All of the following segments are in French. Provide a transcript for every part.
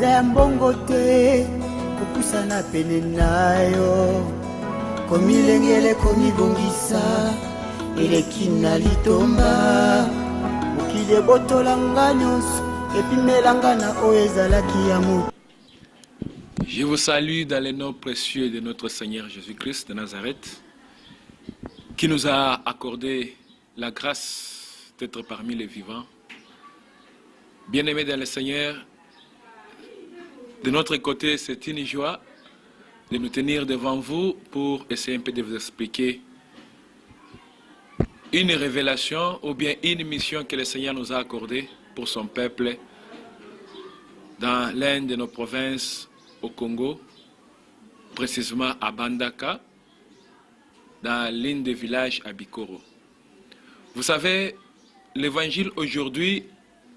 Eza ya mbongo te kopusana pene nayo komilengele komibongisa eleki na litomba mokili ebotola nyonso epimelanga na oyo ezalaki ya moto. Je vous salue dans le nom précieux de notre Seigneur Jésus-Christ de Nazareth, qui nous a accordé la grâce d'être parmi les vivants. Bien-aimés dans le Seigneur, de notre côté, c'est une joie de nous tenir devant vous pour essayer un peu de vous expliquer une révélation ou bien une mission que le Seigneur nous a accordée pour son peuple dans l'une de nos provinces au Congo, précisément à Bandaka, dans l'une des villages à Bikoro. Vous savez, l'évangile aujourd'hui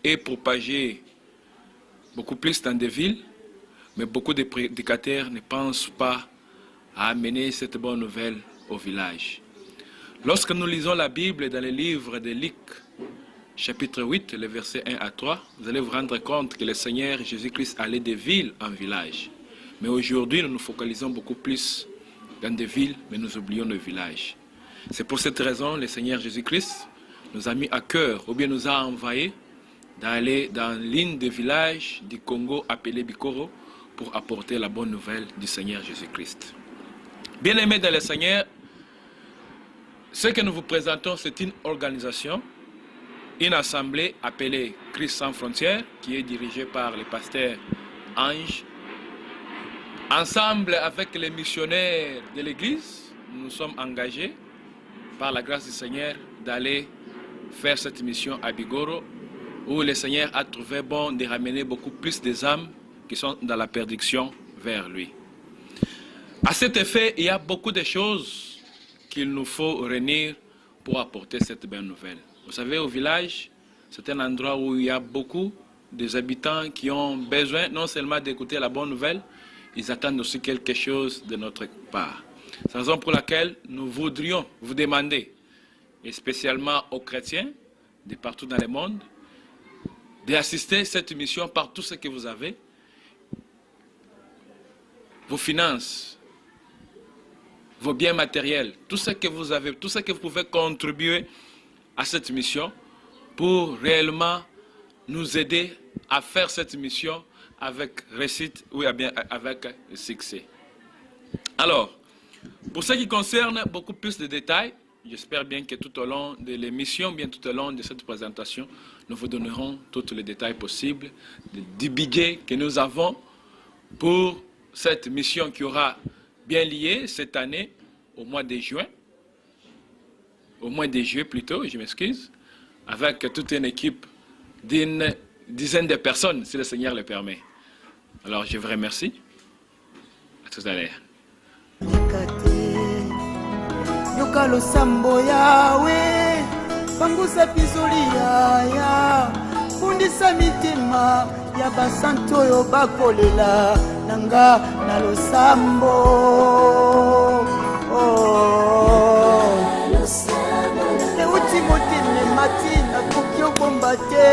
est propagé beaucoup plus dans des villes, mais beaucoup de prédicateurs ne pensent pas à amener cette bonne nouvelle au village. Lorsque nous lisons la Bible dans le livre de Luc, chapitre 8, les versets 1 à 3, vous allez vous rendre compte que le Seigneur Jésus-Christ allait de ville en village. Mais aujourd'hui, nous nous focalisons beaucoup plus dans des villes, mais nous oublions nos villages. C'est pour cette raison que le Seigneur Jésus-Christ nous a mis à cœur, ou bien nous a envoyés d'aller dans l'une des villages du Congo appelé Bikoro pour apporter la bonne nouvelle du Seigneur Jésus-Christ. Bien-aimés dans le Seigneur, ce que nous vous présentons, c'est une organisation, une assemblée appelée Christ sans frontières, qui est dirigée par le pasteur Ange. Ensemble avec les missionnaires de l'Église, nous sommes engagés par la grâce du Seigneur d'aller faire cette mission à Bikoro, où le Seigneur a trouvé bon de ramener beaucoup plus des âmes qui sont dans la perdition vers lui. À cet effet, il y a beaucoup de choses qu'il nous faut réunir pour apporter cette bonne nouvelle. Vous savez, au village, c'est un endroit où il y a beaucoup des habitants qui ont besoin non seulement d'écouter la bonne nouvelle, ils attendent aussi quelque chose de notre part. C'est la raison pour laquelle nous voudrions vous demander, et spécialement aux chrétiens de partout dans le monde, d'assister à cette mission par tout ce que vous avez, vos finances, vos biens matériels, tout ce que vous avez, tout ce que vous pouvez contribuer à cette mission pour réellement nous aider à faire cette mission avec réussite ou bien avec succès. Alors, pour ce qui concerne beaucoup plus de détails, j'espère bien que tout au long de l'émission, bien tout au long de cette présentation, nous vous donnerons tous les détails possibles du budget que nous avons pour cette mission qui aura bien lié cette année au mois de juin, plutôt, je m'excuse, avec toute une équipe d'une dizaine de personnes, si le Seigneur le permet. Alors, je vous remercie. À tout à l'heure. Yokalo sambo yawe pangusa pisoli ya fundisa mitima ya basanto yo bakolela nanga na losambo euti motene mati na koki okombate